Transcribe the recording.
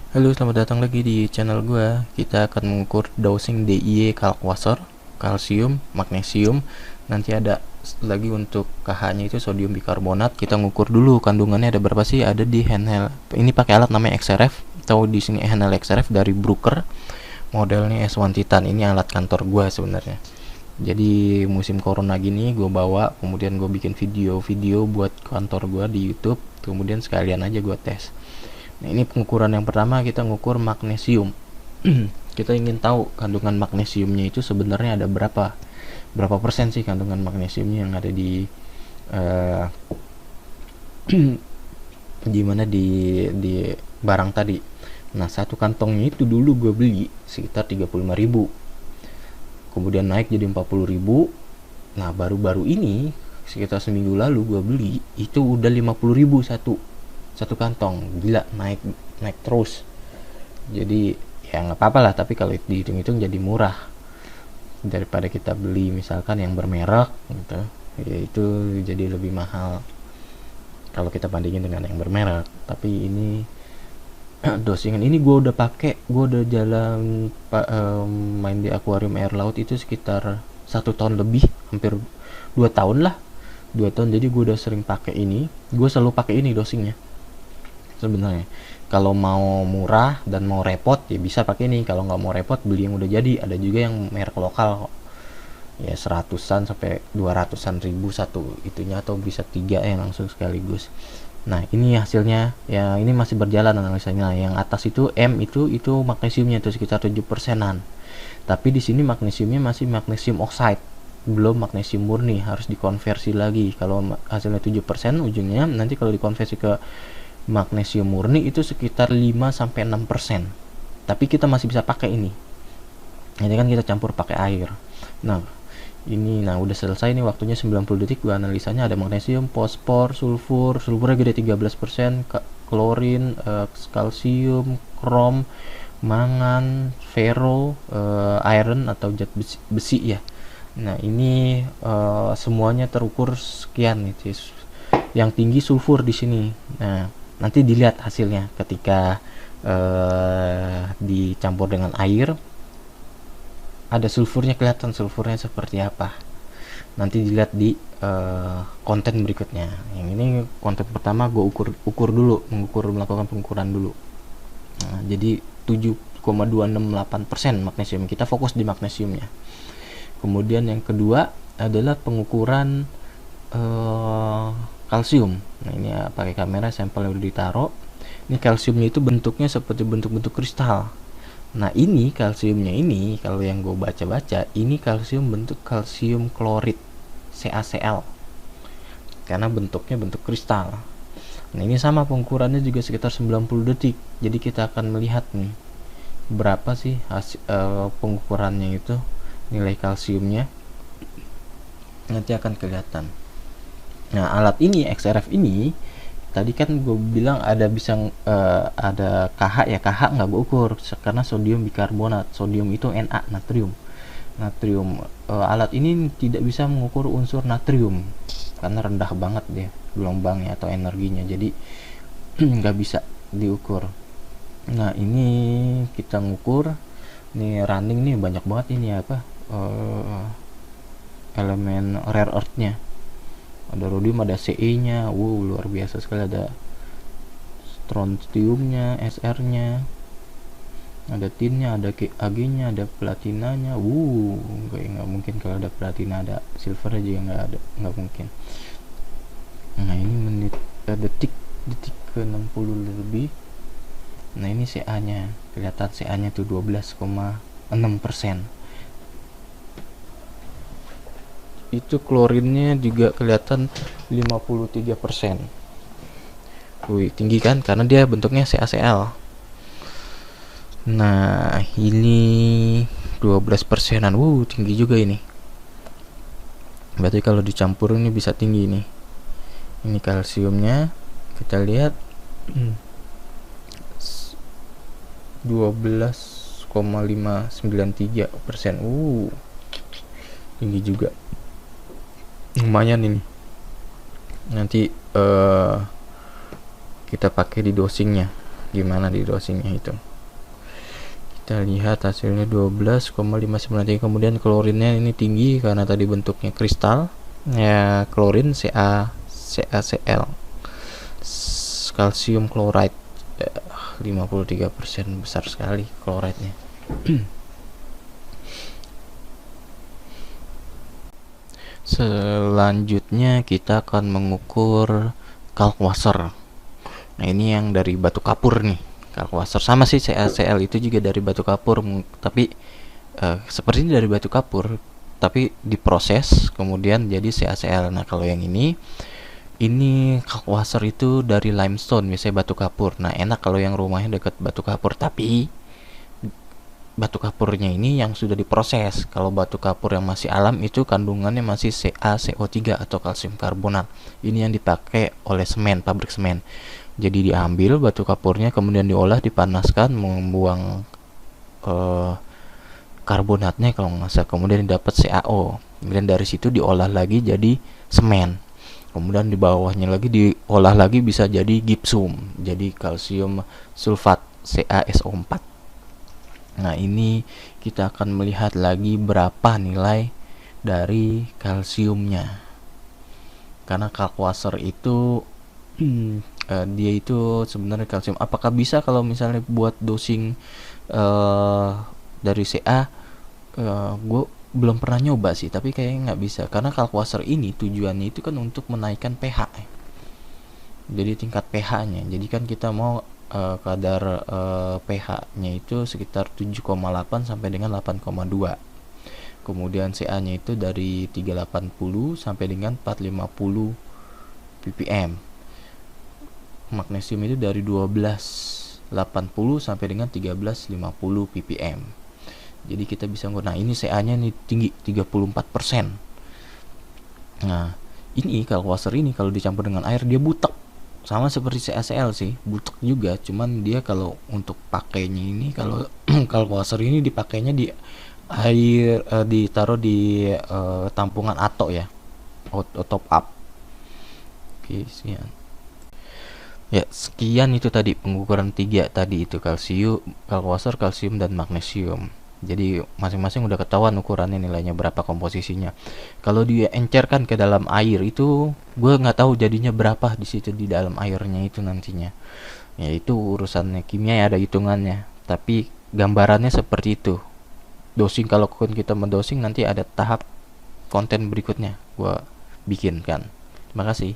Halo, selamat datang lagi di channel gua. Kita akan mengukur dosing DIY kalkwasor, kalsium, magnesium. Nanti ada lagi untuk KH-nya itu sodium bikarbonat. Kita ngukur dulu kandungannya ada berapa sih? Ada di handheld. Ini pakai alat namanya XRF. Tahu di sini handheld XRF dari Bruker. Modelnya S1 Titan. Ini alat kantor gua sebenarnya. Jadi musim corona gini gue bawa, kemudian gue bikin video-video buat kantor gue di YouTube, kemudian sekalian aja gue tes. Nah, ini pengukuran yang pertama, kita ngukur magnesium. Kita ingin tahu kandungan magnesiumnya itu sebenarnya ada berapa persen sih kandungan magnesiumnya yang ada di uh, di mana di barang tadi. Nah, satu kantongnya itu dulu gue beli sekitar 35.000, kemudian naik jadi 40.000. Nah, baru-baru ini sekitar seminggu lalu gue beli itu udah 50.000 satu kantong. Gila, naik naik terus. Jadi ya nggak apa-apa lah, tapi kalau dihitung-hitung jadi murah daripada kita beli misalkan yang bermerek gitu. Ya itu jadi lebih mahal kalau kita bandingin dengan yang bermerek. Tapi ini dosingan ini gue udah pakai, gue udah jalan main di akuarium air laut itu sekitar 1 tahun lebih, hampir 2 tahun lah, 2 tahun. Jadi gue udah sering pakai ini, gue selalu pakai ini dosingnya sebenarnya. Kalau mau murah dan mau repot ya bisa pakai ini, kalau nggak mau repot beli yang udah jadi. Ada juga yang merek lokal ya, 100-an sampai 200-an ribu satu itunya, atau bisa 3 ya langsung sekaligus. Nah, ini hasilnya ya, ini masih berjalan analisanya. Yang atas itu M itu magnesiumnya itu sekitar 7%-an. Tapi di sini magnesiumnya masih magnesium oxide, belum magnesium murni, harus dikonversi lagi. Kalau hasilnya 7% ujungnya, nanti kalau dikonversi ke magnesium murni itu sekitar 5-6%. Tapi kita masih bisa pakai ini. Ini kan kita campur pakai air. Nah, ini udah selesai nih, waktunya 90 detik gua analisanya. Ada magnesium, fosfor, sulfurnya gede 13%, klorin, kalsium, krom, mangan, ferro, iron atau zat besi ya. Nah, ini semuanya terukur sekian nih. Yang tinggi sulfur di sini. Nah, nanti dilihat hasilnya ketika dicampur dengan air, ada sulfurnya, kelihatan sulfurnya seperti apa. Nanti dilihat di konten berikutnya. Yang ini konten pertama gue ukur dulu, melakukan pengukuran dulu. Nah, jadi 7,268% magnesium, kita fokus di magnesiumnya. Kemudian yang kedua adalah pengukuran kalsium. Nah, ini ya, pakai kamera, sampel udah ditaruh. Ini kalsiumnya itu bentuknya seperti bentuk-bentuk kristal. Nah, ini kalsiumnya ini, kalau yang gue baca-baca, ini kalsium bentuk kalsium klorid, CaCl, karena bentuknya bentuk kristal. Nah, ini sama pengukurannya juga sekitar 90 detik. Jadi kita akan melihat nih berapa sih pengukurannya itu, nilai kalsiumnya nanti akan kelihatan. Nah, alat ini, XRF ini, tadi kan gue bilang ada bisa ada KH ya, KH nggak gue ukur karena sodium bikarbonat. Sodium itu Na, natrium. Alat ini tidak bisa mengukur unsur natrium karena rendah banget dia gelombangnya atau energinya, jadi nggak bisa diukur. Nah, ini kita ngukur nih, running nih banyak banget ini apa elemen rare earth nya. Ada rhodium, ada Ce nya, luar biasa sekali. Ada strontiumnya, Sr nya, ada tinnya, ada Ag nya, ada platinanya. Nggak mungkin kalau ada platina ada silvernya juga nggak mungkin. Nah, ini menit detik ke 60 lebih. Nah, ini Ca nya, kelihatan Ca nya tuh 12,6%. Itu klorinnya juga kelihatan 53%. Tinggi kan, karena dia bentuknya CaCl. Nah, ini 12%-an. Tinggi juga ini. Berarti kalau dicampur ini bisa tinggi nih. Ini kalsiumnya, kita lihat 12,593%. Tinggi juga, lumayan ini. Nanti kita pakai di dosingnya. gimana di dosingnya itu. Kita lihat hasilnya 12,593. Kemudian klorinnya ini tinggi karena tadi bentuknya kristal ya, klorin CaCl, kalsium chloride 53%, besar sekali kloridnya. Selanjutnya kita akan mengukur kalkwasser. Nah ini yang dari batu kapur nih. Kalkwasser sama sih, CaCl itu juga dari batu kapur, tapi seperti dari batu kapur tapi diproses kemudian jadi CaCl. Nah kalau yang ini kalkwasser itu dari limestone, misalnya batu kapur. Nah enak kalau yang rumahnya dekat batu kapur, tapi batu kapurnya ini yang sudah diproses. Kalau batu kapur yang masih alam itu kandungannya masih CaCO3 atau kalsium karbonat. Ini yang dipakai oleh semen, pabrik semen. Jadi diambil batu kapurnya kemudian diolah, dipanaskan, membuang karbonatnya kalau nggak salah, kemudian didapat CaO. Kemudian dari situ diolah lagi jadi semen. Kemudian di bawahnya lagi diolah lagi bisa jadi gipsum, jadi kalsium sulfat CaSO4. Nah ini kita akan melihat lagi berapa nilai dari kalsiumnya, karena kalkwasser itu dia itu sebenarnya kalsium. Apakah bisa kalau misalnya buat dosing dari Ca? Gue belum pernah nyoba sih, tapi kayaknya nggak bisa, karena kalkwasser ini tujuannya itu kan untuk menaikkan pH, jadi tingkat pH-nya. Jadi kan kita mau kadar pH-nya itu sekitar 7,8 sampai dengan 8,2. Kemudian Ca-nya itu dari 380 sampai dengan 450 ppm. Magnesium itu dari 1280 sampai dengan 1350 ppm. Jadi kita bisa nah ini Ca-nya nih tinggi 34%. Nah, ini kalkwasser ini kalau dicampur dengan air dia butek. Sama seperti CaCl sih, butek juga, cuman dia kalau untuk pakainya ini, kalau kalkwasser ini dipakainya di air, ditaruh di tampungan ATO ya, top up. Oke, sekian. Ya, sekian itu tadi pengukuran 3 tadi itu kalsium, kalkwasser, kalsium dan magnesium. Jadi masing-masing udah ketahuan ukurannya, nilainya berapa, komposisinya. Kalau dia encerkan ke dalam air itu gue nggak tahu jadinya berapa di situ di dalam airnya itu nantinya. Ya itu urusannya kimia ya, ada hitungannya. Tapi gambarannya seperti itu. Dosing, kalau kita mendosing nanti ada tahap konten berikutnya gue bikinkan. Terima kasih.